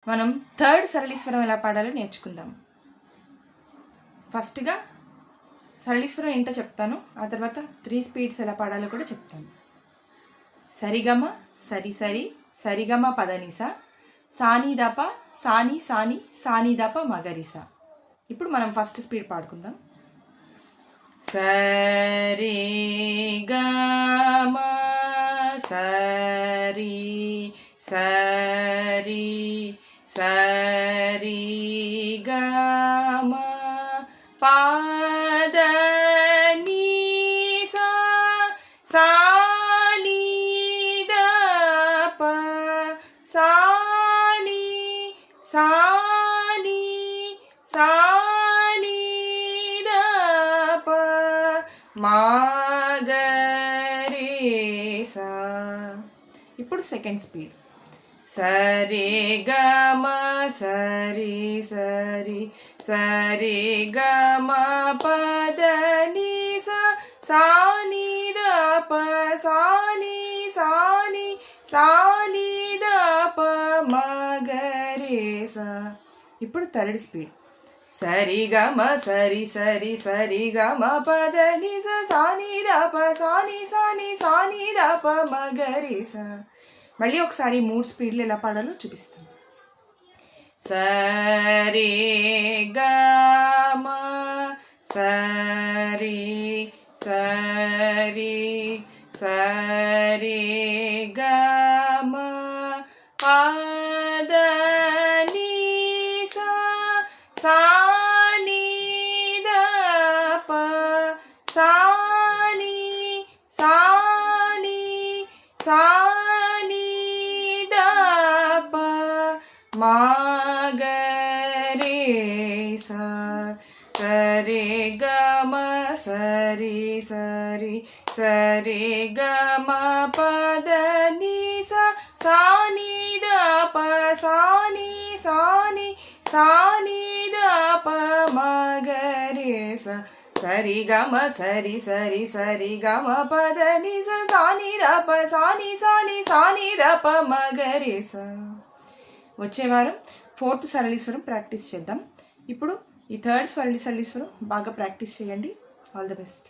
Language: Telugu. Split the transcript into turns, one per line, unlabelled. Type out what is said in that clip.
మనం థర్డ్ సరళీస్వరం ఎలా పాడాలో నేర్చుకుందాం. ఫస్ట్గా సరళీస్వరం ఏంటో చెప్తాను, ఆ తర్వాత 3 స్పీడ్స్ ఎలా పాడాలో కూడా చెప్తాను. సరిగమ సరి సరి సరిగమ పదనిస సానీదప సాని సాని సానీదప మగరిస. ఇప్పుడు మనం ఫస్ట్ స్పీడ్ పాడుకుందాం. సరి గమ సరి సరి సరి గమ పదని సాని దప సాని సాని సాని దప మగరిసా. ఇప్పుడు సెకండ్ స్పీడ్. సరి గమ సరి సరి సరి గమ పదని సాని దప సాని సాని సాని దప మగరిసా. ఇప్పుడు థర్డ్ స్పీడ్. సరి గమ సరి సరి సరి గమ పదని సాని దప సాని సాని సాని దప మగరిసా. మళ్ళీ ఒకసారి 3 స్పీడ్లు ఎలా పాడాలో చూపిస్తాను. సరి గమ సరి సరి సరి గమ పదని సాని దప సాని సాని సాని దప మగరిసా. సరి గమ సరి సరి సరి గమ పదని సాని దప సాని సాని సాని దప మగరిసా. సరి గమ సరి సరి సరి గమ పదని సాని దప సాని సాని సాని దప మగరిసా. వచ్చే వారం 4th సరళీస్వరం ప్రాక్టీస్ చేద్దాం. ఇప్పుడు ఈ థర్డ్ సరళీస్వరం బాగా ప్రాక్టీస్ చేయండి. All the best.